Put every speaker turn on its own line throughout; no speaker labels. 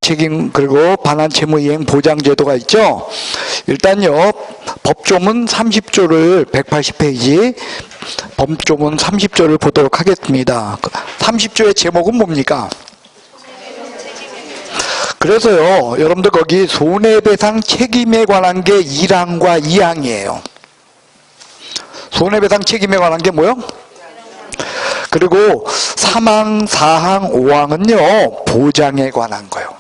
책임 그리고 반환 채무 이행 보장 제도가 있죠. 일단요, 법조문 30조를 180페이지 법조문 30조를 보도록 하겠습니다. 30조의 제목은 뭡니까? 그래서요, 여러분들 거기 손해배상 책임에 관한 게 1항과 2항이에요. 손해배상 책임에 관한 게 뭐요? 그리고 3항, 4항, 5항은요, 보장에 관한 거예요.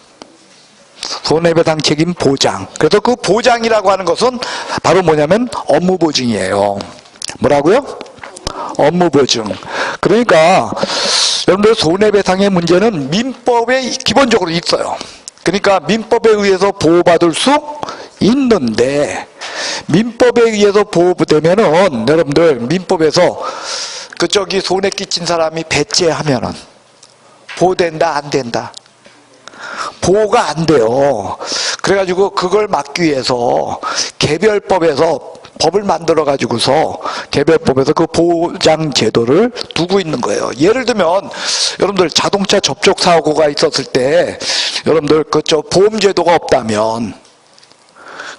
손해배상 책임 보장. 그래서 그 보장이라고 하는 것은 바로 뭐냐면 업무보증이에요. 뭐라고요? 업무보증. 그러니까 여러분들 손해배상의 문제는 민법에 기본적으로 있어요. 그러니까 민법에 의해서 보호받을 수 있는데, 민법에 의해서 보호되면은 여러분들 민법에서 저기 손해 끼친 사람이 배째하면은 보호된다 안 된다? 보호가 안 돼요. 그래가지고 그걸 막기 위해서 개별법에서 법을 만들어 가지고서 개별법에서 그 보장 제도를 두고 있는 거예요. 예를 들면 여러분들 자동차 접촉 사고가 있었을 때 여러분들 그저 보험 제도가 없다면,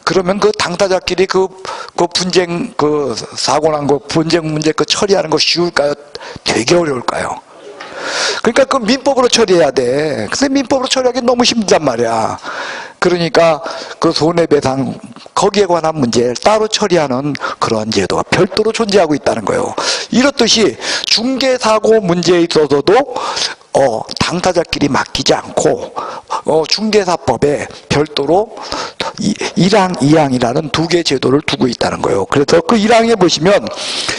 그러면 그 당사자끼리 그 분쟁 사고 난 거 분쟁 문제 처리하는 거 쉬울까요? 되게 어려울까요? 그러니까 그 민법으로 처리해야 돼. 근데 민법으로 처리하기 너무 힘들단 말이야. 그러니까 그 손해배상 거기에 관한 문제를 따로 처리하는 그런 제도가 별도로 존재하고 있다는 거예요. 이렇듯이 중개사고 문제에 있어서도 당사자끼리 맡기지 않고 중개사법에 별도로 1항, 2항이라는 두 개의 제도를 두고 있다는 거예요. 그래서 그 1항에 보시면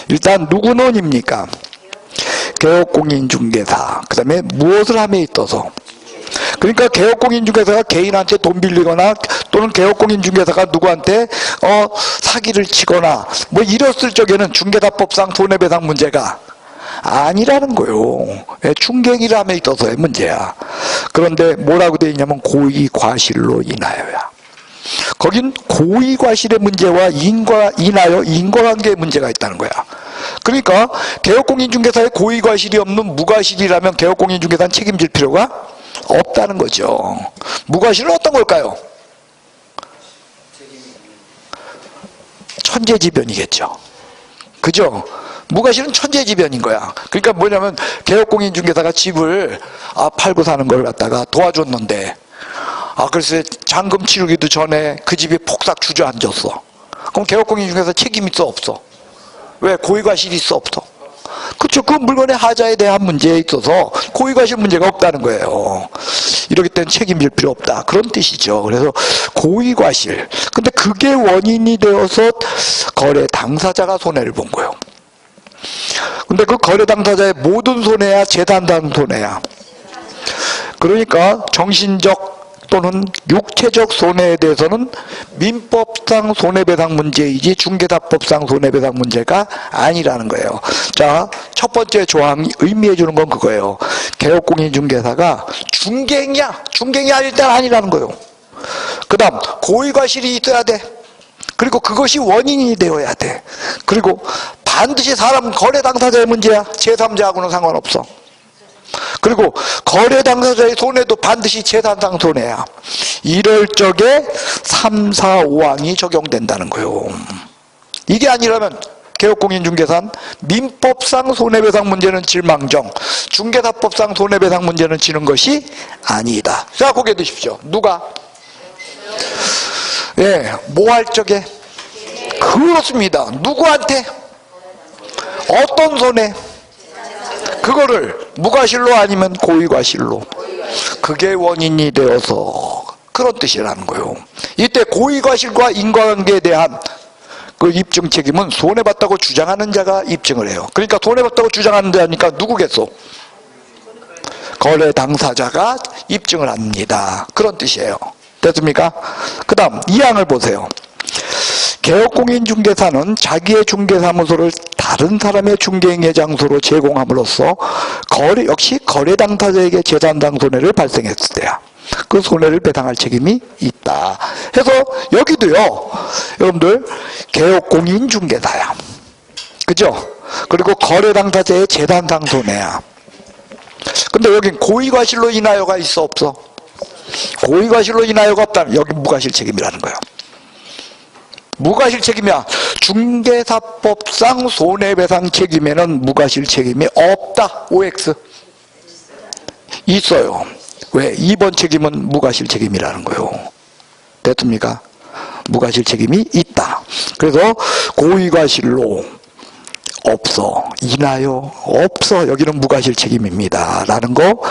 일단 누구 논입니까? 개업공인중개사. 그 다음에 무엇을 함에 있어서. 그러니까 개업공인중개사가 개인한테 돈 빌리거나 또는 개업공인중개사가 누구한테 사기를 치거나 뭐 이랬을 적에는 중개사법상 손해배상 문제가 아니라는 거예요. 중개인을 함에 있어서의 문제야. 그런데 뭐라고 되어 있냐면 고의과실로 인하여야. 거긴 고의과실의 문제와 인하여 인과관계의 문제가 있다는 거야. 그러니까 개업공인중개사에 고의과실이 없는 무과실이라면 개업공인중개사는 책임질 필요가 없다는 거죠. 무과실은 어떤 걸까요? 천재지변이겠죠. 그죠? 무과실은 천재지변인 거야. 그러니까 뭐냐면 개업공인중개사가 집을 팔고 사는 걸 갖다가 도와줬는데, 글쎄 잔금 치르기도 전에 그 집이 폭삭 주저앉았어. 그럼 개업공인중개사 책임 있어 없어? 왜? 고의과실이 있어 없어? 그렇죠. 그 물건의 하자에 대한 문제에 있어서 고의과실 문제가 없다는 거예요. 이렇기 때문에 책임질 필요 없다, 그런 뜻이죠. 그래서 고의과실. 근데 그게 원인이 되어서 거래 당사자가 손해를 본 거예요. 근데 그 거래 당사자의 모든 손해야 재단당 손해야. 그러니까 정신적 또는 육체적 손해에 대해서는 민법상 손해배상 문제이지 중개사법상 손해배상 문제가 아니라는 거예요. 자, 첫 번째 조항이 의미해 주는 건 그거예요. 개업공인중개사가 중개행이야. 중개행이 일단 아니라는 거예요. 그 다음 고의과실이 있어야 돼. 그리고 그것이 원인이 되어야 돼. 그리고 반드시 사람 거래 당사자의 문제야. 제3자하고는 상관없어. 그리고 거래 당사자의 손해도 반드시 재산상 손해야. 이럴 적에 3, 4, 5항이 적용된다는 거예요. 이게 아니라면 개업공인중개사는 민법상 손해배상 문제는 질망정, 중개사법상 손해배상 문제는 지는 것이 아니다. 자, 고개 드십시오. 누가? 뭐 할 적에? 그렇습니다. 누구한테? 어떤 손해? 그거를 무과실로 아니면 고의과실로. 그게 원인이 되어서 그런 뜻이라는 거예요. 이때 고의과실과 인과관계에 대한 그 입증 책임은 손해봤다고 주장하는 자가 입증을 해요. 그러니까 손해봤다고 주장하는 자니까 누구겠어? 거래 당사자가 입증을 합니다. 그런 뜻이에요. 됐습니까? 그 다음 2항을 보세요. 개업공인중개사는 자기의 중개사무소를 다른 사람의 중개행위 장소로 제공함으로써 역시 거래 당사자에게 재산상 손해를 발생했을 때야. 그 손해를 배상할 책임이 있다. 해서 여기도요, 여러분들 개업공인중개사야. 그죠? 그리고 거래 당사자의 재산상 손해야. 근데 여긴 고의과실로 인하여가 있어 없어? 고의과실로 인하여가 없다면 여기 무과실책임이라는 거예요. 무과실책임이야. 중개사법상 손해배상 책임에는 무과실책임이 없다. OX 있어요. 왜? 2번 책임은 무과실책임이라는 거예요. 됐습니까? 무과실책임이 있다. 그래서 고의과실로 없어, 인하여 없어, 여기는 무과실책임입니다 라는 거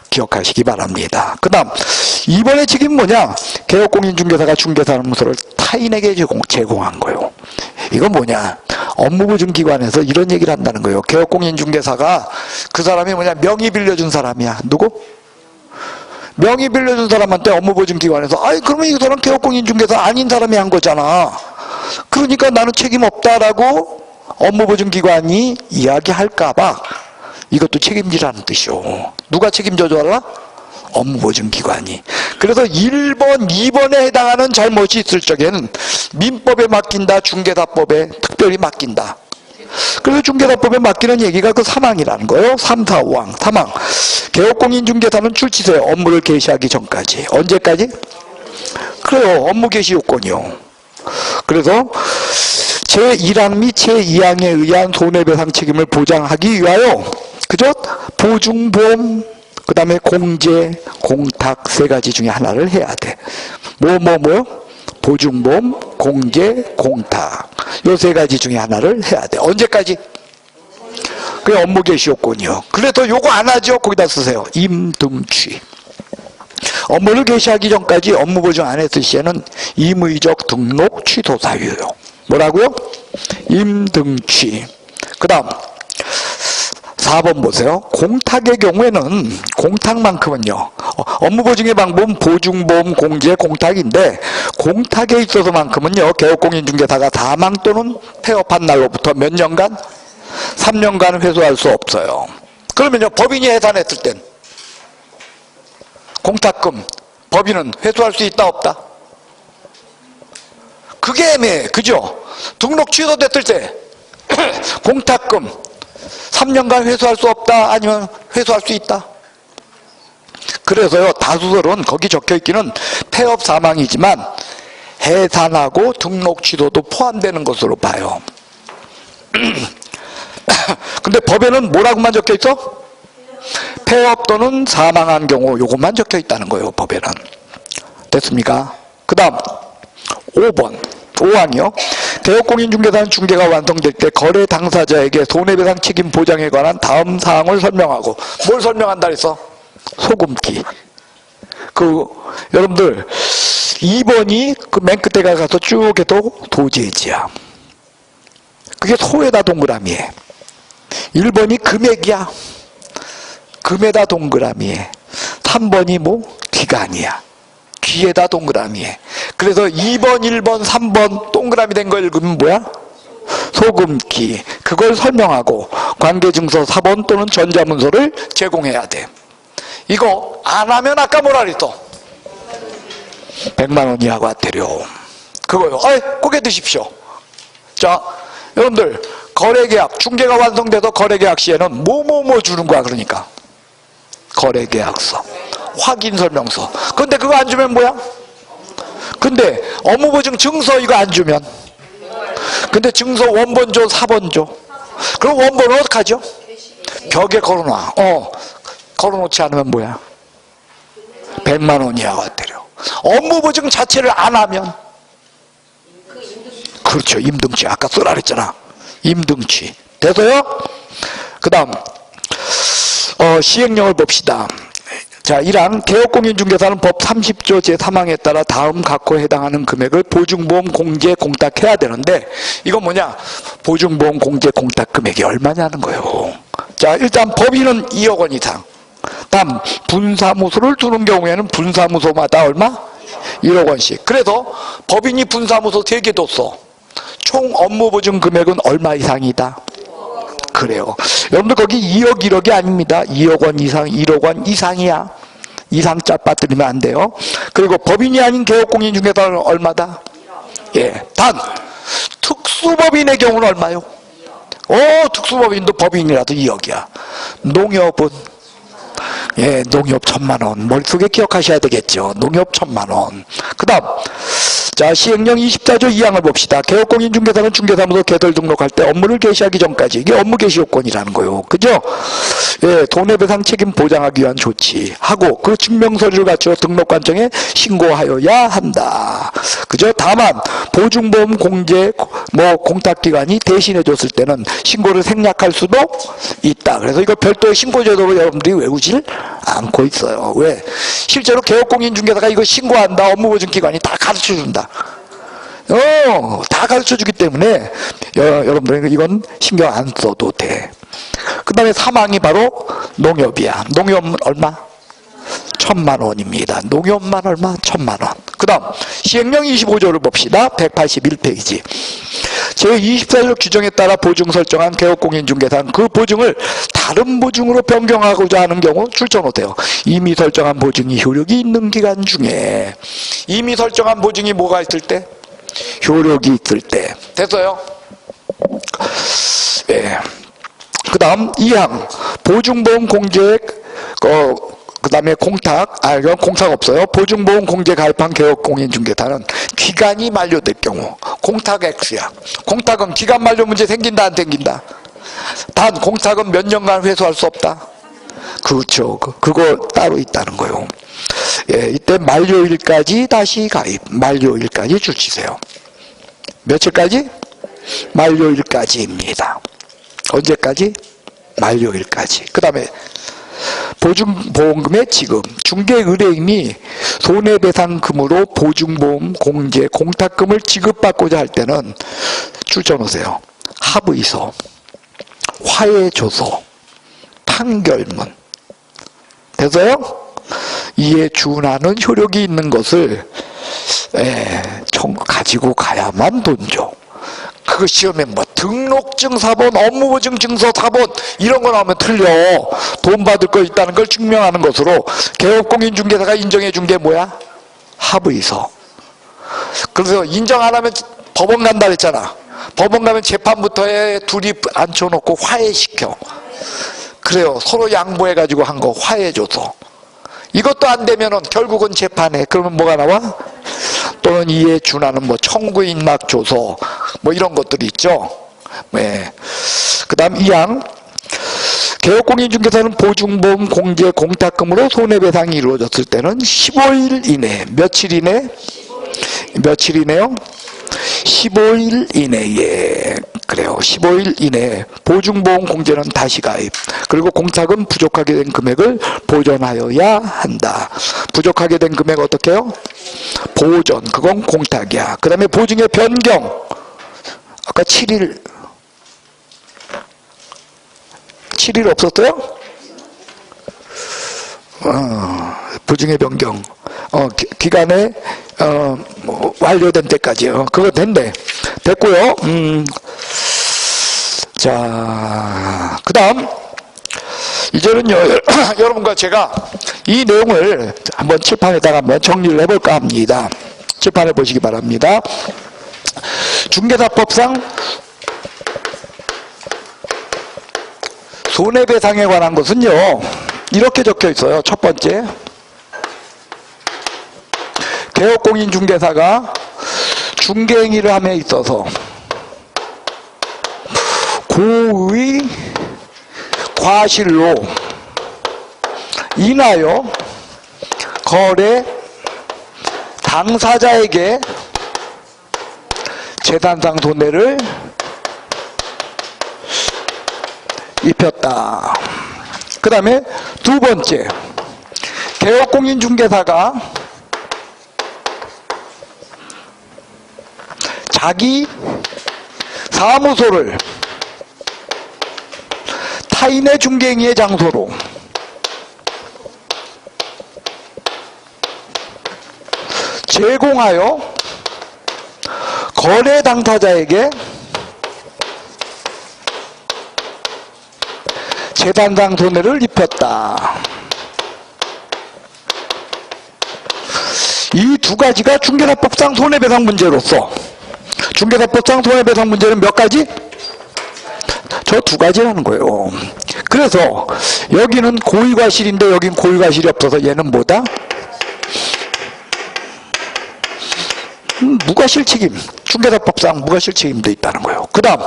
기억하시기 바랍니다. 그 다음 2번의 책임은 뭐냐? 개업공인중개사가 중개사무소를 타인에게 제공한 거예요. 이건 뭐냐? 업무보증기관에서 이런 얘기를 한다는 거예요. 개업공인중개사가 그 사람이 뭐냐? 명의 빌려준 사람이야. 누구? 명의 빌려준 사람한테 업무보증기관에서 아이 그러면 이 사람 개업공인중개사 아닌 사람이 한 거잖아. 그러니까 나는 책임 없다라고 업무보증기관이 이야기할까봐 이것도 책임지라는 뜻이요. 누가 책임져줘라? 업무보증기관이. 그래서 1번, 2번에 해당하는 잘못이 있을 적에는 민법에 맡긴다, 중개사법에 특별히 맡긴다. 그래서 중개사법에 맡기는 얘기가 그 사망이라는 거예요. 3, 4, 5항 사망. 개업공인중개사는 출치세 업무를 개시하기 전까지. 언제까지? 그래요. 업무 개시 요건이요. 그래서 제1항 및 제2항에 의한 손해배상 책임을 보장하기 위하여 그죠? 보증보험, 그 다음에 공제, 공탁 세 가지 중에 하나를 해야 돼. 뭐요? 보증보험, 공제, 공탁 요 세 가지 중에 하나를 해야 돼. 언제까지? 그게 업무 개시 요건이요. 그래도 요거 안 하죠? 거기다 쓰세요. 임등취. 업무를 개시하기 전까지 업무 보증 안 했을 시에는 임의적 등록 취소 사유예요. 뭐라고요? 임등취. 그 다음 4번 보세요. 공탁의 경우에는 공탁만큼은요. 업무보증의 방법은 보증보험, 공제, 공탁인데 공탁에 있어서만큼은요. 개업공인중개사가 사망 또는 폐업한 날로부터 몇 년간? 3년간 회수할 수 없어요. 그러면요. 법인이 해산했을 땐 공탁금 법인은 회수할 수 있다 없다? 그게 애매해. 그죠? 등록 취소됐을 때 공탁금 3년간 회수할 수 없다? 아니면 회수할 수 있다? 그래서요. 다수설은 거기 적혀있기는 폐업 사망이지만 해산하고 등록 취소도 포함되는 것으로 봐요. 근데 법에는 뭐라고만 적혀있어? 폐업 또는 사망한 경우 요것만 적혀있다는 거예요. 법에는. 됐습니까? 그 다음 5번 5항이요. 개업공인중개사는 중개가 완성될 때 거래 당사자에게 손해배상 책임 보장에 관한 다음 사항을 설명하고 뭘 설명한다 그랬어? 소금기. 여러분들 2번이 그 맨 끝에 가서 쭉 해도 도제지야. 그게 소에다 동그라미에. 1번이 금액이야. 금에다 동그라미에. 3번이 뭐? 기간이야. 뒤에다 동그라미에. 그래서 2번, 1번, 3번 동그라미 된 거 읽으면 뭐야? 소금기. 그걸 설명하고 관계증서 4번 또는 전자문서를 제공해야 돼. 이거 안 하면 아까 뭐라 그랬어? 100만 원 이하 과태료. 그거요. 고개 드십시오. 자, 여러분들 거래계약, 중개가 완성돼서 거래계약 시에는 뭐 주는 거야. 그러니까 거래계약서, 확인설명서. 근데 그거 안 주면 뭐야? 근데 업무보증 증서 이거 안 주면, 근데 증서 원본 줘, 4번 줘. 그럼 원본은 어떡하죠? 벽에 걸어놔. 걸어놓지 않으면 뭐야? 100만 원 이하 과태료. 업무보증 자체를 안 하면, 그렇죠. 임등치. 아까 쓰라 그랬잖아. 임등치. 돼서요? 그 다음 시행령을 봅시다. 자, 1항 개업공인중개사는 법 30조 제3항에 따라 다음 각호에 해당하는 금액을 보증보험, 공제, 공탁해야 되는데 이건 뭐냐? 보증보험, 공제, 공탁 금액이 얼마냐는 거예요. 자, 일단 법인은 2억 원 이상. 다음 분사무소를 두는 경우에는 분사무소마다 얼마? 1억 원씩. 그래서 법인이 분사무소 3개 뒀어. 총 업무보증 금액은 얼마 이상이다? 그래요. 여러분들 거기 2억 1억이 아닙니다. 2억 원 이상, 1억 원 이상이야. 이상자 빠뜨리면 안 돼요. 그리고 법인이 아닌 개업공인중개사는 얼마다? 예. 단 특수법인의 경우는 얼마요? 특수법인도 법인이라도 2억이야. 농협은 예, 농협 1,000만원. 머릿속에 기억하셔야 되겠죠. 농협 1,000만원. 그 다음, 자, 시행령 24조 2항을 봅시다. 개업공인중개사는 중개사무소 개설 등록할 때 업무를 개시하기 전까지, 이게 업무 개시 요건이라는 거요. 그죠? 예, 손해배상 책임 보장하기 위한 조치하고 그 증명서류를 갖추어 등록관청에 신고하여야 한다. 그죠? 다만 보증보험 공제 공탁기관이 대신해 줬을 때는 신고를 생략할 수도 있다. 그래서 이거 별도의 신고제도로 여러분들이 외우질 않고 있어요. 왜? 실제로 개업공인중개사가 이거 신고한다. 업무보증기관이 다 가르쳐준다. 다 가르쳐주기 때문에 여러분들은 이건 신경 안 써도 돼. 그 다음에 사망이 바로 농협이야. 농협은 얼마? 1,000만원입니다. 농협만 얼마? 1,000만원. 그 다음 시행령 25조를 봅시다. 181페이지. 제24조 규정에 따라 보증 설정한 개업공인중개사는 그 보증을 다른 보증으로 변경하고자 하는 경우 출처노돼요. 이미 설정한 보증이 효력이 있는 기간 중에, 이미 설정한 보증이 뭐가 있을 때? 효력이 있을 때. 됐어요? 예. 그 다음 2항 보증보험 공제액 그 다음에 공탁, 이건 공탁 없어요. 보증보험 공제 가입한 개업공인중개사는 기간이 만료될 경우 공탁 X야. 공탁은 기간 만료 문제 생긴다 안 생긴다? 단 공탁은 몇 년간 회수할 수 없다. 그렇죠. 그거 따로 있다는 거요. 예, 이때 만료일까지 다시 가입, 만료일까지 주시세요. 며칠까지? 만료일까지입니다. 언제까지? 만료일까지. 그 다음에 보증보험금의 지급, 중개의뢰인이 손해배상금으로 보증보험 공제 공탁금을 지급받고자 할 때는 출처놓으세요. 합의서, 화해조서, 판결문. 됐어요? 이에 준하는 효력이 있는 것을 가지고 가야만 돈 줘. 그거 시험에 뭐 등록증 사본, 업무보증 증서 사본 이런 거 나오면 틀려. 돈 받을 거 있다는 걸 증명하는 것으로 개업공인중개사가 인정해 준 게 뭐야? 합의서. 그래서 인정 안 하면 법원 간다 그랬잖아. 법원 가면 재판부터 해. 둘이 앉혀놓고 화해시켜. 그래요. 서로 양보해가지고 한 거 화해줘서. 이것도 안 되면은 결국은 재판해. 그러면 뭐가 나와? 또는 이에 준하는 뭐 청구인락조서 뭐 이런 것들이 있죠. 네. 그 다음 2항 개업공인중개사는 보증보험 공제 공탁금으로 손해배상이 이루어졌을 때는 15일 이내, 며칠 이내? 며칠 이내요? 15일 이내에, 그래요. 15일 이내에 보증보험 공제는 다시 가입, 그리고 공탁은 부족하게 된 금액을 보전하여야 한다. 부족하게 된 금액 어떻게 해요? 보전, 그건 공탁이야. 그 다음에 보증의 변경, 아까 7일 없었어요? 보증의 변경, 기간에 완료된 때까지요. 그거 됐고요. 자, 그 다음 이제는요 여러분과 제가 이 내용을 한번 칠판에다가 한번 정리를 해볼까 합니다. 칠판에 보시기 바랍니다. 중개사법상 손해배상에 관한 것은요 이렇게 적혀 있어요. 첫 번째, 개업공인중개사가 중개행위를 함에 있어서 고의 과실로 인하여 거래 당사자에게 재산상 손해를 입혔다. 그 다음에 두 번째, 개업공인중개사가 자기 사무소를 타인의 중개행위의 장소로 제공하여 거래 당사자에게 재산상 손해를 입혔다. 이 두 가지가 중개사법상 손해배상 문제로서, 중개사법상 손해배상 문제는 몇 가지? 저 두 가지라는 거예요. 그래서 여기는 고의과실인데 여긴 고의과실이 없어서 얘는 뭐다? 무과실 책임, 중개사법상 무과실 책임도 있다는 거예요. 그 다음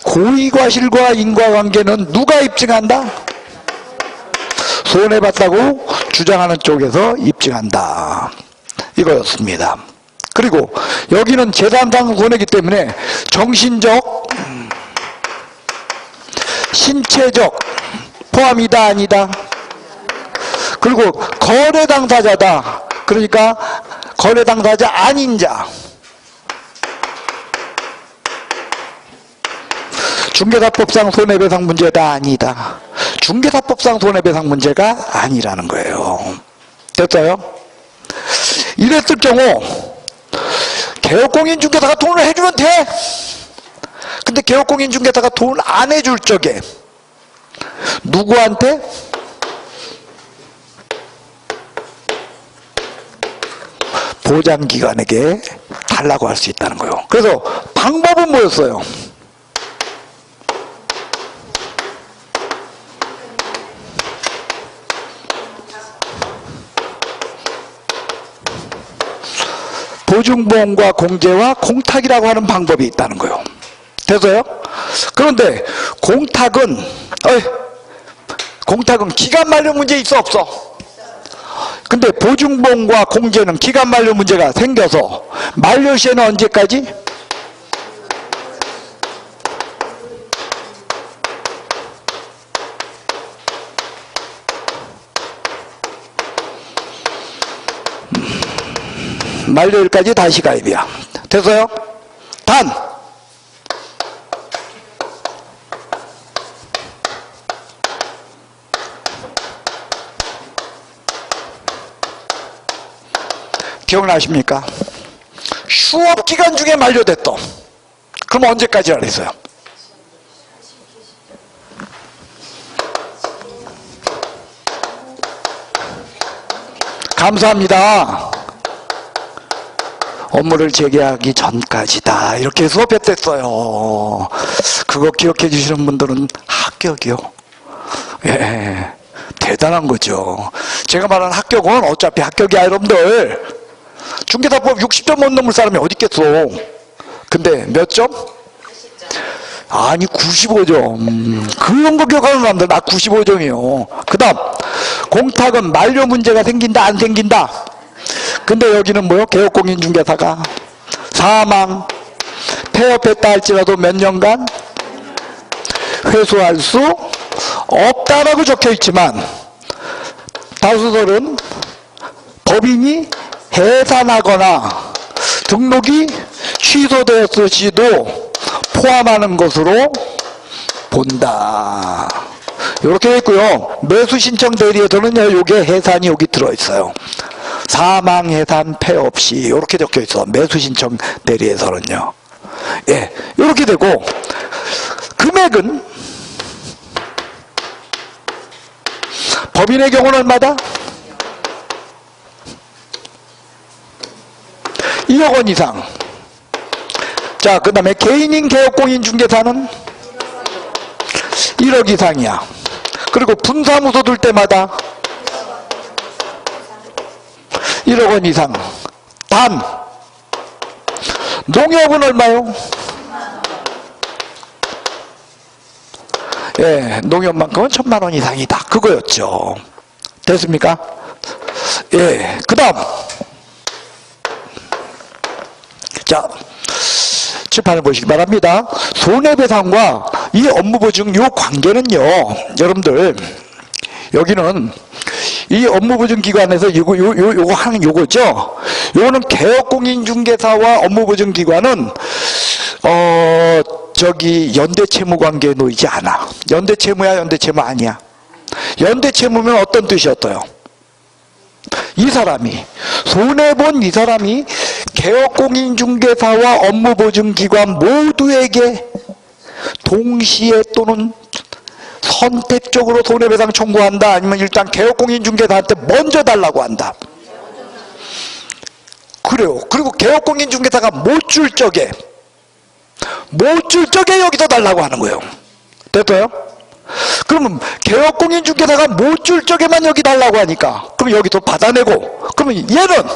고의과실과 인과관계는 누가 입증한다? 손해봤다고 주장하는 쪽에서 입증한다, 이거였습니다. 그리고 여기는 재산상 손해이기 때문에 정신적, 신체적 포함이다 아니다? 그리고 거래 당사자다. 그러니까 거래 당사자 아닌 자, 중개사법상 손해배상 문제다 아니다? 중개사법상 손해배상 문제가 아니라는 거예요. 됐어요? 이랬을 경우 개업공인중개사가 돈을 해주면 돼. 근데 개업공인중개사가 돈을 안 해줄 적에 누구한테? 보장기관에게 달라고 할 수 있다는 거예요. 그래서 방법은 뭐였어요? 보증보험과 공제와 공탁이라고 하는 방법이 있다는 거예요. 돼서요? 그런데 공탁은 기간 만료 문제 있어 없어? 근데 보증보험과 공제는 기간 만료 문제가 생겨서 만료 시에는 언제까지? 만료일까지 다시 가입이야. 돼서요? 단 기억나십니까? 휴업기간 중에 만료됐던, 그럼 언제까지라 그랬어요? 감사합니다. 업무를 재개하기 전까지다, 이렇게 수업했댔어요. 그거 기억해 주시는 분들은 합격이요. 예, 대단한 거죠. 제가 말하는 합격은 어차피 합격이야, 여러분들. 중개사법 60점 못 넘을 사람이 어디 있겠어. 근데 몇 점? 아니 95점. 그런 거 기억하는 사람들 나 95점이요. 그 다음 공탁은 만료 문제가 생긴다 안 생긴다? 근데 여기는 뭐요? 개업공인중개사가 사망, 폐업했다 할지라도 몇 년간 회수할 수 없다라고 적혀있지만 다수설은 법인이 해산하거나 등록이 취소되었을 시도 포함하는 것으로 본다, 이렇게 했고요. 매수신청 대리에서는요, 요게 해산이 여기 들어있어요. 사망, 해산, 폐업 시 이렇게 적혀있어. 매수신청 대리에서는요. 예, 이렇게 되고 금액은 법인의 경우는 얼마다? 1억 원 이상. 자, 그 다음에 개인인 개업공인중개사는 1억 이상이야. 그리고 분사무소 둘 때마다 1억 원 이상. 단 농협은 얼마요? 예, 농협만큼은 1000만 원 이상이다, 그거였죠. 됐습니까? 예, 그 다음 자, 칠판을 보시기 바랍니다. 손해배상과 이 업무보증 요 관계는요, 여러분들 여기는 이 업무보증기관에서 요거 하는 요거죠. 요거는 개업공인중개사와 업무보증기관은 연대채무관계에 놓이지 않아. 연대채무야, 연대채무 아니야? 연대채무면 어떤 뜻이었어요? 이 사람이 손해본 이 사람이 개업공인중개사와 업무보증기관 모두에게 동시에 또는 선택적으로 손해배상 청구한다, 아니면 일단 개업공인중개사한테 먼저 달라고 한다. 그래요. 그리고 개업공인중개사가 못 줄 적에 여기서 달라고 하는 거예요. 됐어요? 그러면 개업공인중개사가 못 줄 적에만 여기 달라고 하니까 그럼 여기도 받아내고, 그러면 얘는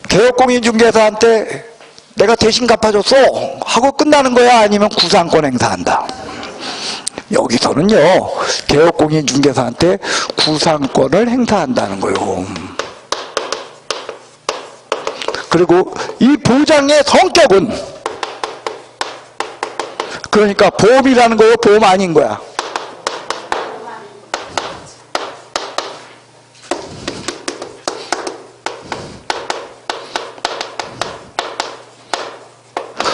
개업공인중개사한테 내가 대신 갚아줬어 하고 끝나는 거야, 아니면 구상권 행사한다? 여기서는요, 개업공인중개사한테 구상권을 행사한다는 거예요. 그리고 이 보장의 성격은, 그러니까 보험이라는 거예요, 보험 아닌 거야?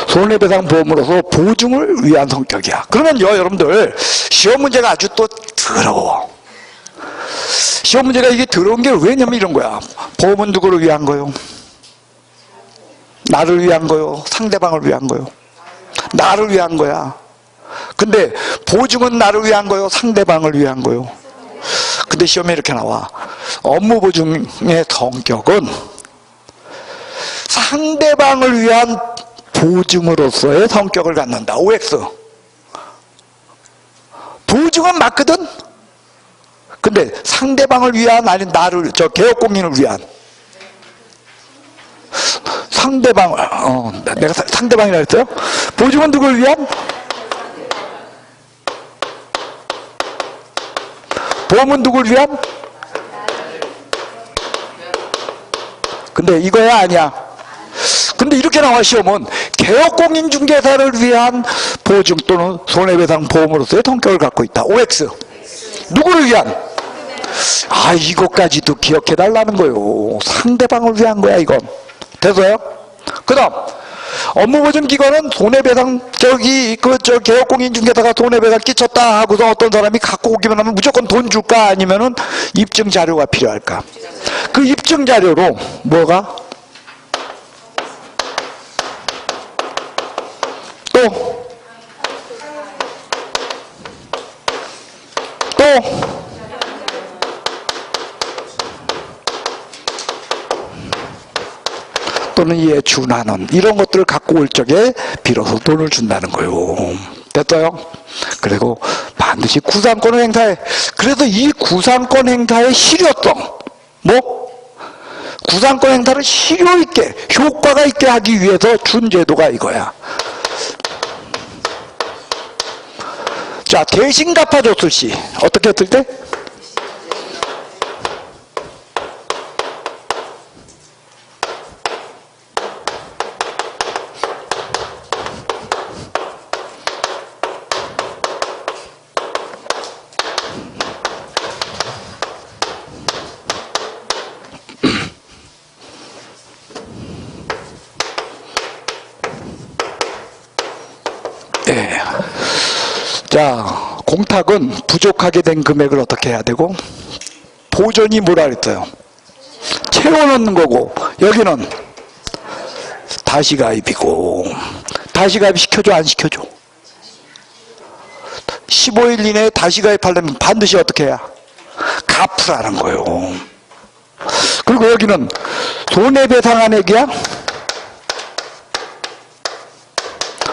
손해배상보험으로서 보증을 위한 성격이야. 그러면요, 여러분들 시험 문제가 아주 또 더러워. 시험 문제가 이게 더러운 게 왜냐면 이런 거야. 보험은 누구를 위한 거요? 나를 위한 거요? 상대방을 위한 거요? 나를 위한 거야. 근데 보증은 나를 위한 거요? 상대방을 위한 거요? 근데 시험에 이렇게 나와. 업무보증의 성격은 상대방을 위한 보증으로서의 성격을 갖는다. OX. 보증은 맞거든? 근데 상대방을 위한, 아니 나를, 개업공인을 위한. 상대방을, 내가 상대방이라 했어요? 보증은 누굴 위한? 보험은 누굴 위한? 근데 이거야, 아니야? 근데 이렇게 나와 시험은 개업공인중개사를 위한 보증 또는 손해배상 보험으로서의 성격을 갖고 있다. OX. 누구를 위한? 아, 이것까지도 기억해달라는 거예요. 상대방을 위한 거야, 이건. 됐어요? 그 다음, 업무보증기관은 손해배상, 개업공인중개사가 손해배상 끼쳤다 하고서 어떤 사람이 갖고 오기만 하면 무조건 돈 줄까? 아니면은 입증자료가 필요할까? 그 입증자료로 뭐가? 또는 이에 준하는 이런 것들을 갖고 올 적에 비로소 돈을 준다는 거예요. 됐어요? 그리고 반드시 구상권을 행사해. 그래서 이 구상권 행사의 실효성, 구상권 행사를 실효 있게, 효과가 있게 하기 위해서 준 제도가 이거야. 자, 대신 갚아줬을 시 어떻게 했을 때? 네. 자, 공탁은 부족하게 된 금액을 어떻게 해야 되고, 보전이 뭐라 그랬어요? 채워넣는 거고, 여기는 다시 가입이고, 다시 가입 시켜줘, 안 시켜줘? 15일 이내에 다시 가입하려면 반드시 어떻게 해야? 갚으라는 거예요. 그리고 여기는 손해배상한액이야?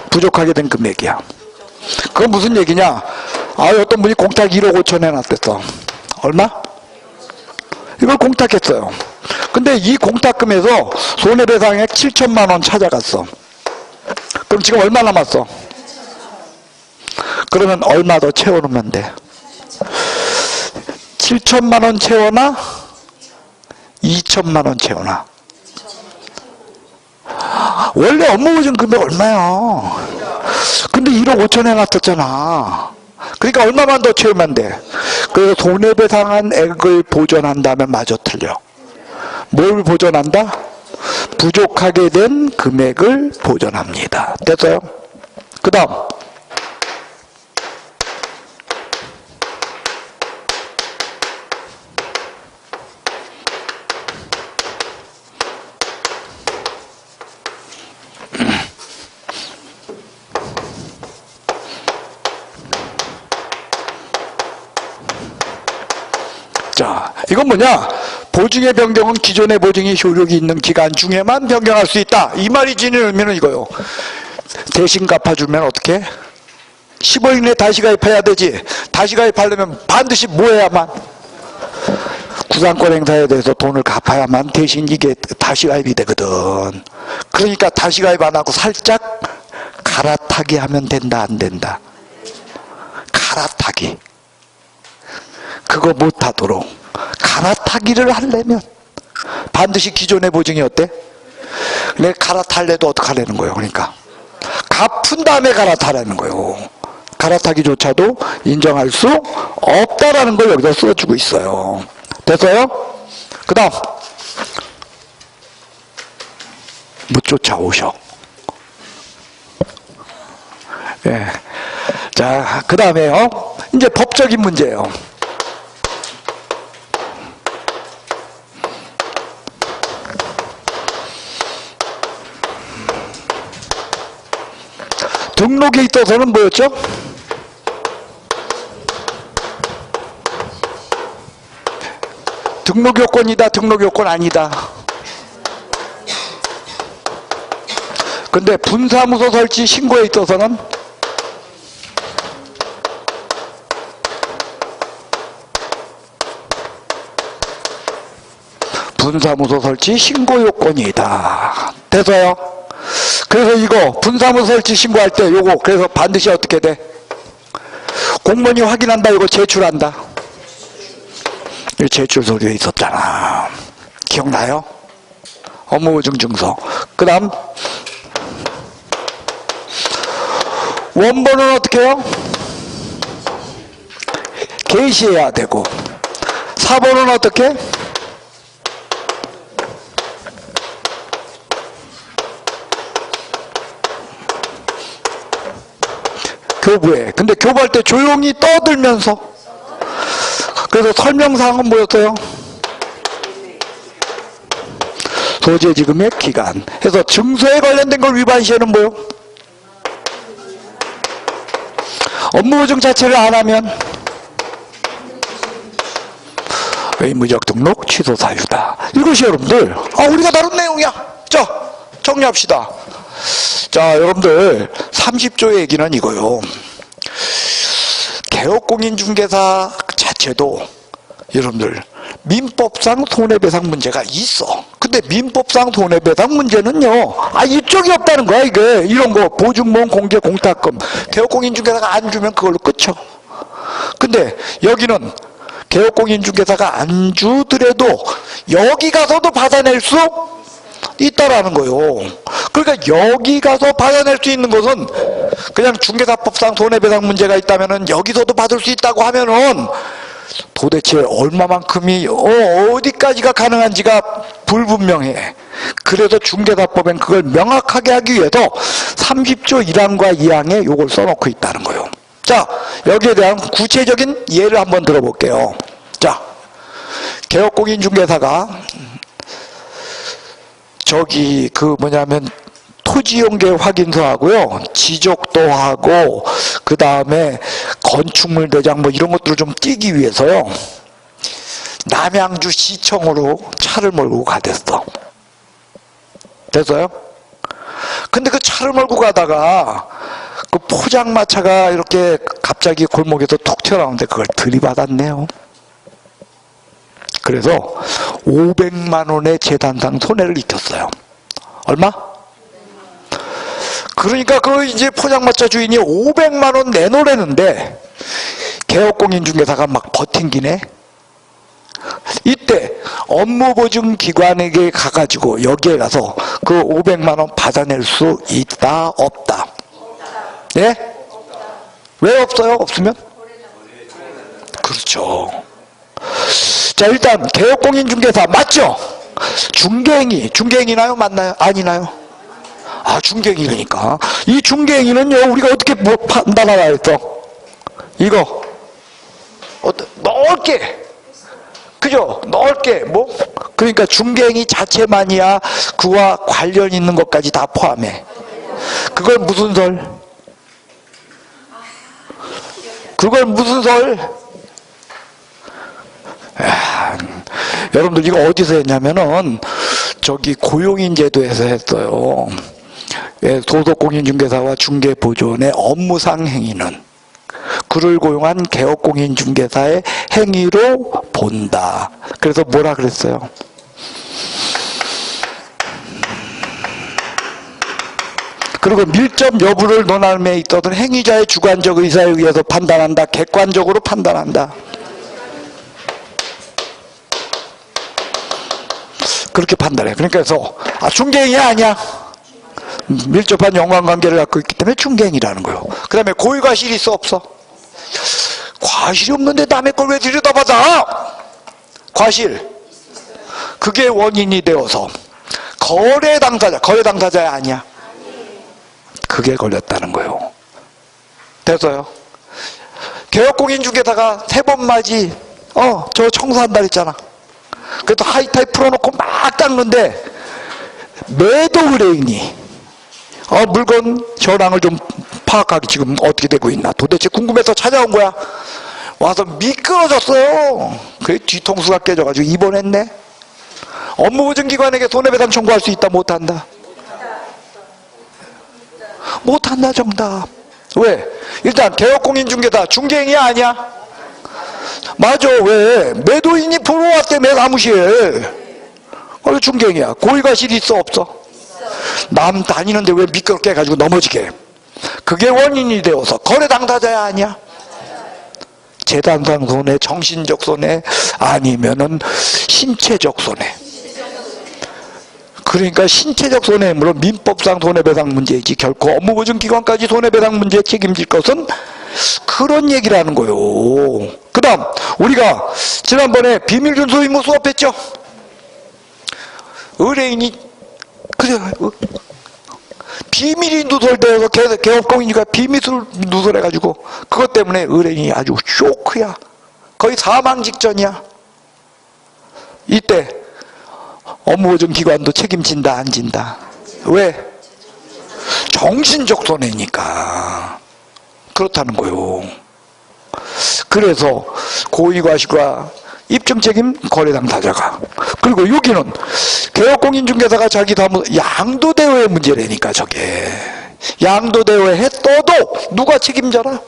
부족하게 된 금액이야. 그건 무슨 얘기냐? 어떤 분이 공탁 1억 5천 해놨댔어. 얼마? 이걸 공탁했어요. 근데 이 공탁금에서 손해배상액 7천만 원 찾아갔어. 그럼 지금 얼마 남았어? 그러면 얼마 더 채워놓으면 돼? 7천만 원 채워나? 2천만 원 채워나? 원래 업무보증 금액 얼마야? 근데 1억 5천 해놨었잖아. 그러니까 얼마만 더 채우면 돼? 그래서 손해배상한 액을 보전한다면 마저 틀려. 뭘 보전한다? 부족하게 된 금액을 보전합니다. 됐어요? 그 다음, 자, 이건 뭐냐? 보증의 변경은 기존의 보증이 효력이 있는 기간 중에만 변경할 수 있다. 이 말이 지닌 의미는 이거요. 대신 갚아주면 어떻게? 15일 이내 다시 가입해야 되지. 다시 가입하려면 반드시 뭐 해야만? 구상권 행사에 대해서 돈을 갚아야만 대신 이게 다시 가입이 되거든. 그러니까 다시 가입 안 하고 살짝 갈아타기 하면 된다, 안 된다? 갈아타기. 그거 못하도록 갈아타기를 하려면 반드시 기존의 보증이 어때? 내 갈아탈래도 어떡하려는 거예요? 그러니까 갚은 다음에 갈아타라는 거예요. 갈아타기조차도 인정할 수 없다라는 걸 여기서 써주고 있어요. 됐어요? 그 다음 못 쫓아오셔. 예. 자, 그 다음에요. 이제 법적인 문제예요. 등록에 있어서는 뭐였죠? 등록 요건이다, 등록 요건 아니다. 근데 분사무소 설치 신고에 있어서는 분사무소 설치 신고 요건이다. 돼서요? 그래서 이거 분사무소 설치 신고할 때 요거 그래서 반드시 어떻게 돼? 공무원이 확인한다, 이거 제출한다. 이 제출 서류에 있었잖아. 기억나요? 업무보증 증서. 그 다음 원본은 어떻게 해요? 게시해야 되고, 사본은 어떻게? 교부해. 근데 교부할 때 조용히 떠들면서. 그래서 설명사항은 뭐였어요? 소재지급의 기간. 해서 증서에 관련된 걸 위반 시에는 뭐요? 업무보증 자체를 안 하면 의무적 등록 취소 사유다. 이것이 여러분들 우리가 다룬 내용이야. 자, 정리합시다. 자, 여러분들 30조의 얘기는 이거요. 개업공인중개사 자체도 여러분들 민법상 손해배상 문제가 있어. 근데 민법상 손해배상 문제는요, 이쪽이 없다는 거야. 이게 이런 거 보증보험 공제 공탁금 개업공인중개사가 안 주면 그걸로 끝이야. 근데 여기는 개업공인중개사가 안 주더라도 여기 가서도 받아낼 수 있다라는 거예요. 그러니까 여기 가서 받아낼 수 있는 것은 그냥 중개사법상 손해배상 문제가 있다면은 여기서도 받을 수 있다고 하면은 도대체 얼마만큼이 어디까지가 가능한지가 불분명해. 그래서 중개사법엔 그걸 명확하게 하기 위해서 30조 1항과 2항에 요걸 써놓고 있다는 거예요. 자, 여기에 대한 구체적인 예를 한번 들어볼게요. 자, 개업공인중개사가 저기 토지용계 확인서하고요, 지적도 하고 그 다음에 건축물 대장 이런 것들을 좀 띄기 위해서요, 남양주 시청으로 차를 몰고 가댔어. 됐어요? 근데 그 차를 몰고 가다가 그 포장마차가 이렇게 갑자기 골목에서 툭 튀어나오는데 그걸 들이받았네요. 그래서 500만 원의 재단상 손해를 입혔어요. 얼마? 그러니까 이제 포장마차 주인이 500만 원 내놓으려는데 개업공인중개사가 막 버팅기네. 이때 업무보증기관에게 가가지고 여기에 가서 그 500만 원 받아낼 수 있다, 없다? 예? 왜 없어요? 없으면? 그렇죠. 자, 일단 개업공인중개사 맞죠? 중개행위나요? 맞나요? 아니나요? 중개행위니까. 이 중개행위는요, 우리가 어떻게 판단하라 했어? 이거 넓게, 그죠? 넓게 그러니까 중개행위 자체만이야 그와 관련 있는 것까지 다 포함해. 그걸 무슨 설? 그걸 무슨 설? 여러분들 이거 어디서 했냐면은 저기 고용인제도에서 했어요. 소속공인중개사와 중개보존의 업무상 행위는 그를 고용한 개업공인중개사의 행위로 본다. 그래서 뭐라 그랬어요? 그리고 밀접 여부를 논함에 있어서는 행위자의 주관적 의사에 의해서 판단한다. 객관적으로 판단한다. 그렇게 판단해. 그러니까 그래서 중개행위 아니야. 밀접한 연관관계를 갖고 있기 때문에 중개행위라는 거예요. 그 다음에 고의과실이 있어 없어? 과실이 없는데 남의 걸 왜 들여다봐다? 과실. 그게 원인이 되어서 거래 당사자야 아니야? 그게 걸렸다는 거예요. 됐어요. 개업공인중개사가 세 번 맞이 저 청소한다 그랬잖아. 그래도 하이타이 풀어놓고 막 닦는데 매도 의뢰인이 물건 현황을 좀 파악하기 지금 어떻게 되고 있나 도대체 궁금해서 찾아온 거야. 와서 미끄러졌어요. 그래 뒤통수가 깨져가지고 입원했네. 업무보증기관에게 손해배상 청구할 수 있다 못한다? 못한다. 정답. 왜? 일단 개업공인중개사 중개행위 아니야? 맞아. 왜? 매도인이 보러 왔대 내 사무실. 중개행위야. 고의과실이 있어 없어? 남 다니는데 왜 미끄럽게 해가지고 넘어지게. 그게 원인이 되어서 거래 당사자야 아니야? 재산상 손해, 정신적 손해 아니면은 신체적 손해. 그러니까 신체적 손해, 물론 민법상 손해배상 문제이지 결코 업무보증기관까지 손해배상 문제에 책임질 것은 그런 얘기를 하는 거예요. 그 다음 우리가 지난번에 비밀준수 의무 수업했죠. 의뢰인이 그래 비밀이 누설되어서 개업공인이가 비밀을 누설해가지고 그것 때문에 의뢰인이 아주 쇼크야. 거의 사망 직전이야. 이때 업무보증기관도 책임진다 안 진다? 왜? 정신적 손해니까 그렇다는 거예요. 그래서 고의과실과 입증책임 거래당사자가. 그리고 여기는 개업공인중개사가 자기 사무소 양도대여의 문제라니까. 저게 양도대여 했어도 누가 책임져라?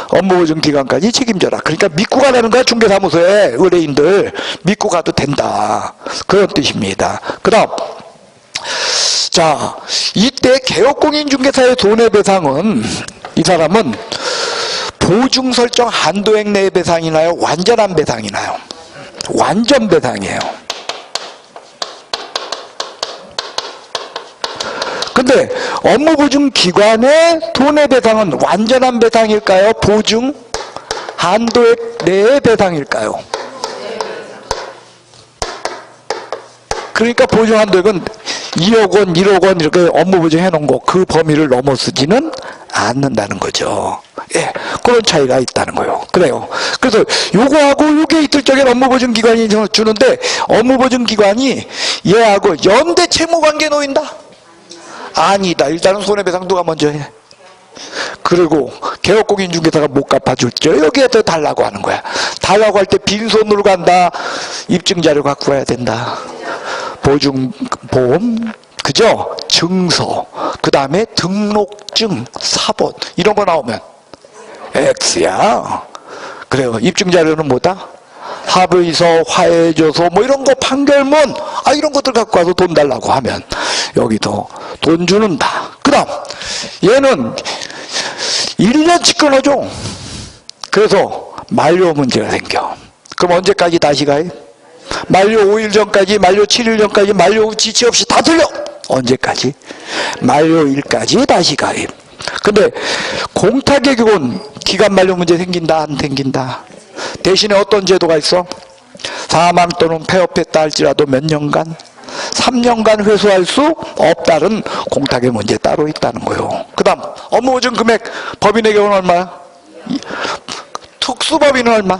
업무보증기관까지 책임져라. 그러니까 믿고 가라는 거야. 중개사무소에 의뢰인들 믿고 가도 된다. 그런 뜻입니다. 그 다음 자 이때 개업공인중개사의 손해배상은 이 사람은 보증 설정 한도액 내의 배상이 나요? 완전한 배상이 나요? 완전 배상이에요. 근데 업무보증기관의 손해배상은 완전한 배상일까요? 보증 한도액 내의 배상일까요? 그러니까 보증 한도액은 2억 원, 1억 원 이렇게 업무보증 해놓은 거 그 범위를 넘어서지는 않는다는 거죠. 예, 그런 차이가 있다는 거예요. 그래요. 그래서 요거하고 요게 있을 적에 업무보증기관이 주는데 업무보증기관이 얘하고 연대 채무관계 놓인다? 아니다. 일단은 손해배상 누가 먼저 해. 그리고 개업공인중개사가 못 갚아줄죠. 여기에서 달라고 하는 거야. 달라고 할 때 빈손으로 간다. 입증자료 갖고 와야 된다. 보증보험, 그죠? 증서, 그 다음에 등록증, 사본 이런 거 나오면 X야. 그래요. 입증자료는 뭐다? 합의서, 화해조서 뭐 이런 거 판결문 이런 것들 갖고 와서 돈 달라고 하면 여기도 돈 주는다. 그 다음 얘는 1년치 끊어줘. 그래서 만료 문제가 생겨. 그럼 언제까지 다시 가입? 만료 5일 전까지, 만료 7일 전까지, 만료 후 지체 없이 다 틀려. 언제까지? 만료일까지 다시 가입. 근데 공탁의 경우는 기간 만료 문제 생긴다 안 생긴다? 대신에 어떤 제도가 있어? 사망 또는 폐업했다 할지라도 몇 년간? 3년간 회수할 수 없다는 공탁의 문제 따로 있다는 거예요. 그 다음 업무보증 금액 법인의 경우는 얼마야? 특수법인은 얼마?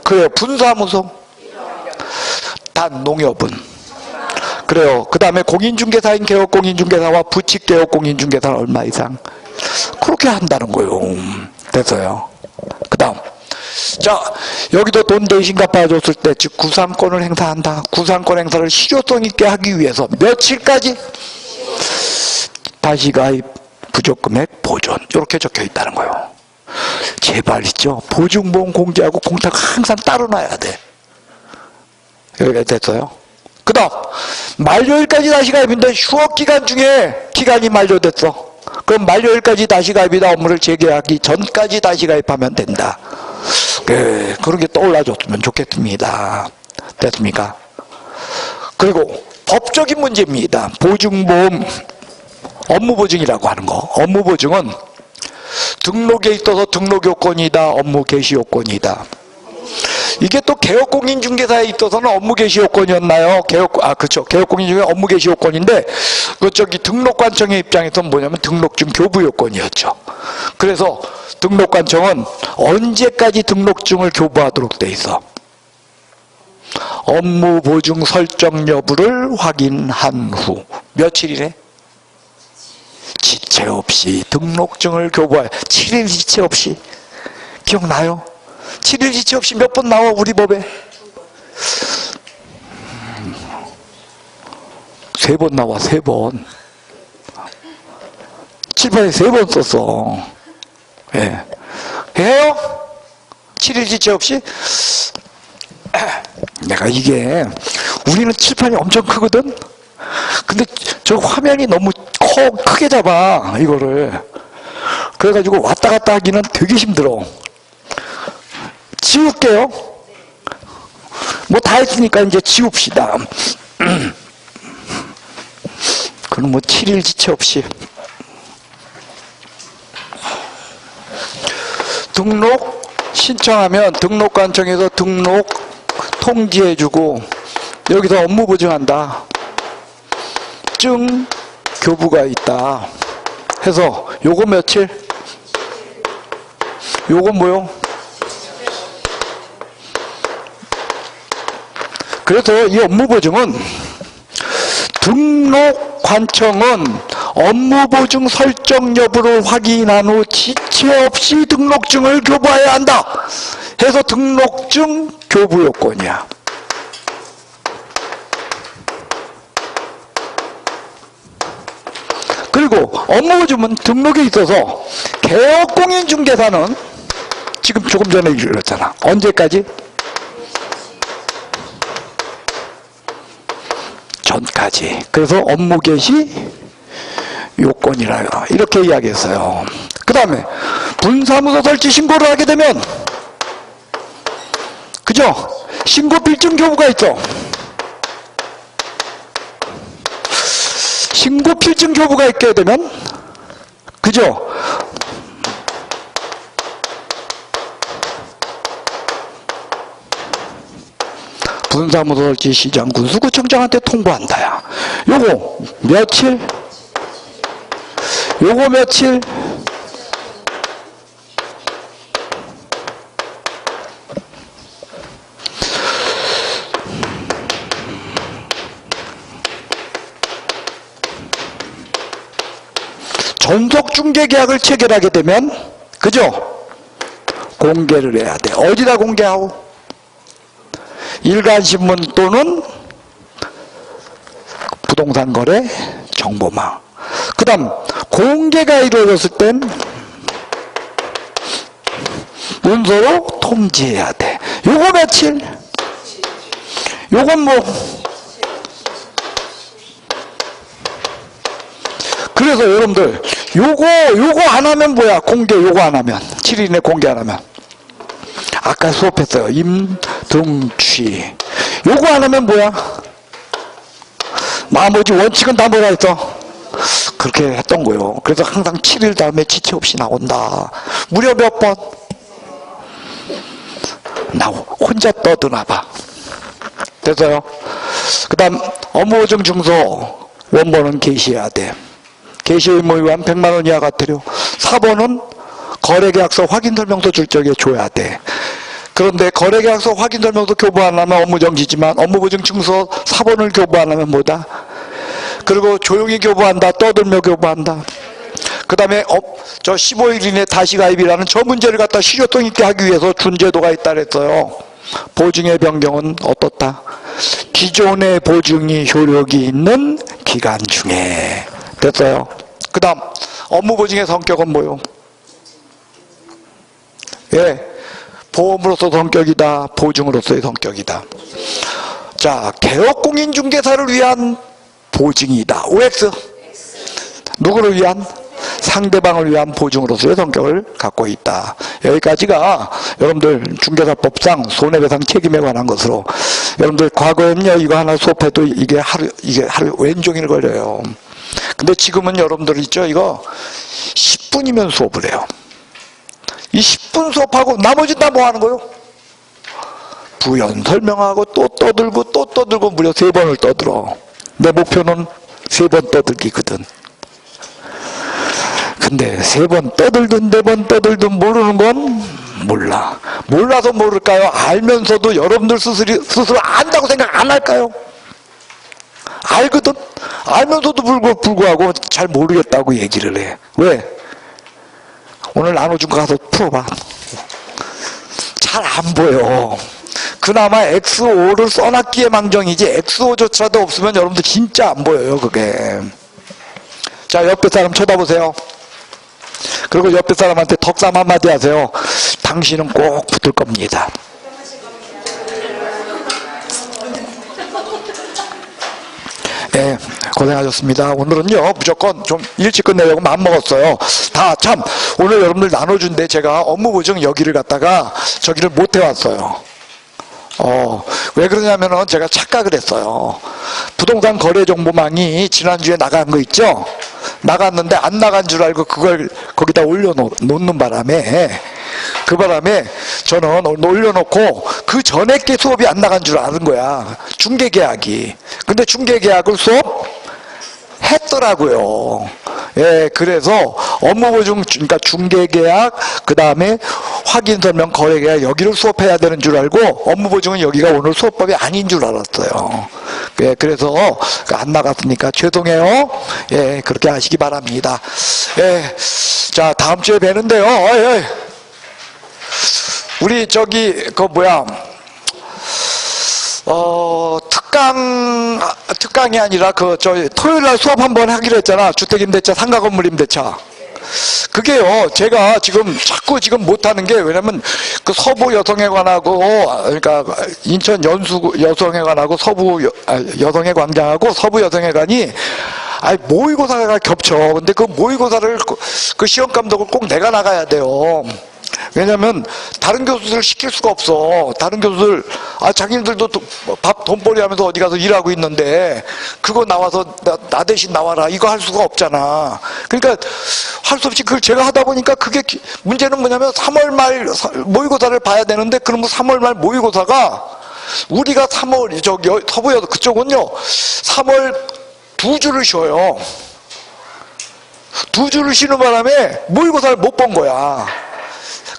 그래요. 분사무소 단 농협은 그래요. 그 다음에 공인중개사인 개업공인중개사와 부칙개업공인중개사는 얼마 이상? 그렇게 한다는 거예요. 됐어요. 그 다음 자 여기도 돈 대신 갚아줬을 때 즉 구상권을 행사한다. 구상권 행사를 실효성 있게 하기 위해서 며칠까지? 다시 가입 부족금액 보존 이렇게 적혀 있다는 거예요. 제발 있죠. 보증보험 공제하고 공탁 항상 따로 놔야 돼. 여기가 됐어요. 그 다음 만료일까지 다시 가입인데 휴업기간 중에 기간이 만료됐어. 그럼 만료일까지 다시 가입이다. 업무를 재개하기 전까지 다시 가입하면 된다. 그런 게 떠올라줬으면 좋겠습니다. 됐습니까? 그리고 법적인 문제입니다. 보증보험 업무보증이라고 하는 거. 업무보증은 등록에 있어서 등록요건이다, 업무개시요건이다. 이게 또 개업공인중개사에 있어서는 업무개시요건이었나요? 그렇죠. 개업공인중개 업무개시요건인데 저기 등록관청의 입장에서는 뭐냐면 등록증 교부요건이었죠. 그래서 등록관청은 언제까지 등록증을 교부하도록 돼 있어? 업무보증 설정 여부를 확인한 후 며칠이래? 지체 없이 등록증을 교부해. 7일 지체 없이. 기억나요? 7일 지체 없이 몇 번 나와 우리 법에? 3번 나와. 3번. 칠판에 3번 썼어. 예. 해요? 7일 지체 없이? 내가 이게 우리는 칠판이 엄청 크거든. 근데 저 화면이 너무 크게 잡아 이거를. 그래가지고 왔다 갔다 하기는 되게 힘들어. 지울게요. 뭐 다 했으니까 이제 지웁시다. 그럼 뭐 7일 지체 없이. 등록 신청하면 등록관청에서 등록 통지해주고 여기서 업무 보증한다. 증 교부가 있다. 해서 요거 며칠? 요거 뭐요? 그래서 이 업무 보증은 등록관청은 업무보증 설정 여부를 확인한 후 지체 없이 등록증을 교부해야 한다. 해서 등록증 교부 요건이야. 그리고 업무보증은 등록에 있어서 개업공인중개사는 지금 조금 전에 읽었잖아. 언제까지? 전까지. 그래서 업무 개시 요건이라 이렇게 이야기했어요. 그 다음에 분사무소 설치 신고를 하게 되면 그죠? 신고 필증 교부가 있죠. 신고 필증 교부가 있게 되면 그죠? 분사무소 설치 시장 군수구청장한테 통보한다야. 요거 며칠? 요거 며칠? 전속중개계약을 체결하게 되면 그죠? 공개를 해야 돼. 어디다 공개하고? 일간신문 또는 부동산거래 정보망. 그 다음 공개가 이루어졌을 땐 문서로 통지해야 돼. 요거 며칠? 요건 뭐 그래서 여러분들 요거 안 하면 뭐야? 공개 요거 안 하면 7일 이내 공개 안 하면 아까 수업했어요. 임등취 요거 안 하면 뭐야? 나머지 원칙은 다 뭐라 했어? 그렇게 했던 거예요. 그래서 항상 7일 다음에 지체 없이 나온다. 무려 몇 번? 나 혼자 떠드나 봐. 됐어요? 그 다음 업무보증 증서 원본은 게시해야 돼. 게시 의무 위반 100만 원 이하 과태료. 4번은 거래계약서 확인설명서 줄 적에 줘야 돼. 그런데 거래계약서 확인설명서 교부 안 하면 업무정지지만 업무보증 증서 4번을 교부 안 하면 뭐다? 그리고 조용히 교부한다. 떠들며 교부한다. 그 다음에 저 15일 이내 다시 가입이라는 저 문제를 갖다 실효성 있게 하기 위해서 준 제도가 있다 그랬어요. 보증의 변경은 어떻다? 기존의 보증이 효력이 있는 기간 중에. 됐어요. 그 다음 업무보증의 성격은 뭐요? 예, 보험으로서 성격이다, 보증으로서의 성격이다. 자, 개업공인중개사를 위한 보증이다. OX. 누구를 위한? 상대방을 위한 보증으로서의 성격을 갖고 있다. 여기까지가 여러분들 중개사법상 손해배상 책임에 관한 것으로, 여러분들 과거에는요 이거 하나 수업해도 이게 하루 왼종일 걸려요. 근데 지금은 여러분들 있죠, 이거 10분이면 수업을 해요. 이 10분 수업하고 나머지 다 뭐 하는 거요? 부연 설명하고 또 떠들고 무려 3번을 떠들어. 내 목표는 3번 떠들기거든. 근데 3번 떠들든 4번 떠들든 모르는 건 몰라. 몰라서 모를까요? 알면서도 여러분들 스스로 안다고 생각 안 할까요? 알거든? 알면서도 불구하고 잘 모르겠다고 얘기를 해. 왜? 오늘 나눠준 거 가서 풀어봐. 잘 안 보여. 그나마 X5를 써놨기에 망정이지 X5조차도 없으면 여러분들 진짜 안 보여요, 그게. 자, 옆에 사람 쳐다보세요. 그리고 옆에 사람한테 덕담 한마디 하세요. 당신은 꼭 붙을 겁니다. 예, 고생하셨습니다. 오늘은요 무조건 좀 일찍 끝내려고 마음먹었어요. 다 참 오늘 여러분들 나눠준데 제가 업무보증 여기를 갖다가 저기를 못 해왔어요. 왜 그러냐면은 제가 착각을 했어요. 부동산 거래정보망이 지난주에 나간 거 있죠? 나갔는데 안 나간 줄 알고 그걸 거기다 올려놓는 바람에, 그 바람에 저는 올려놓고 그 전에 게 수업이 안 나간 줄 아는 거야. 중개계약이. 근데 중개계약을 수업했더라고요. 예, 그래서 업무보증, 그러니까 중개계약, 그 다음에 확인설명, 거래계약 여기를 수업해야 되는 줄 알고 업무보증은 여기가 오늘 수업법이 아닌 줄 알았어요. 예, 그래서 안 나갔으니까 죄송해요. 예, 그렇게 하시기 바랍니다. 예, 자, 다음 주에 뵈는데요. 우리 저기 특강이 아니라 토요일날 수업 한번 하기로 했잖아. 주택임대차, 상가건물임대차. 그게요, 제가 자꾸 못하는 게, 왜냐면 그 서부 여성회관하고, 그러니까 인천 연수 여성회관하고 여성회 광장하고 서부 여성회관이 모의고사가 겹쳐. 근데 그 모의고사를, 그 시험 감독을 꼭 내가 나가야 돼요. 왜냐면 다른 교수들 시킬 수가 없어. 다른 교수들 자기들도 돈벌이 하면서 어디 가서 일하고 있는데 그거 나와서 나 대신 나와라 이거 할 수가 없잖아. 그러니까 할 수 없이 그걸 제가 하다 보니까 그게 문제는 뭐냐면 3월 말 모의고사를 봐야 되는데, 그러면 3월 말 모의고사가 우리가 3월 서부 그쪽은요 3월 2주를 쉬어요. 2주를 쉬는 바람에 모의고사를 못 본 거야.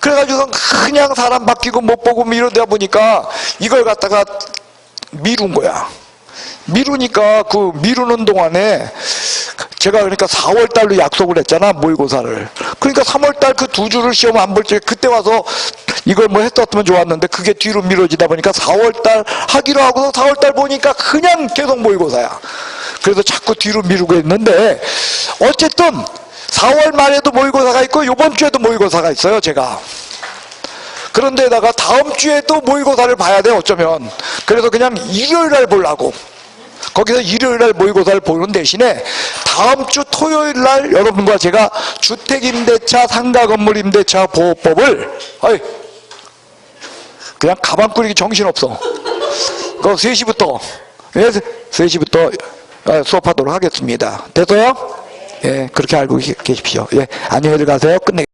그래가지고 그냥 사람 바뀌고 못 보고 이러다 보니까 이걸 갖다가 미룬 거야. 미루니까 그 미루는 동안에 제가 그러니까 4월 달로 약속을 했잖아, 모의고사를. 그러니까 3월 달 그 2주를 시험 안 볼 적에 그때 와서 이걸 했었으면 좋았는데 그게 뒤로 미뤄지다 보니까 4월 달 하기로 하고서 4월 달 보니까 그냥 계속 모의고사야. 그래서 자꾸 뒤로 미루고 있는데 어쨌든 4월 말에도 모의고사가 있고 이번 주에도 모의고사가 있어요, 제가. 그런데다가 다음 주에도 모의고사를 봐야 돼, 어쩌면. 그래서 그냥 일요일 날 보려고. 거기서 일요일 날 모의고사를 보는 대신에 다음 주 토요일 날 여러분과 제가 주택임대차, 상가건물임대차 보호법을 그냥 가방 꾸리기 정신없어. 그거 3시부터 3시부터 수업하도록 하겠습니다. 됐어요? 예, 그렇게 알고 계십시오. 예, 안녕히 가세요. 끝내.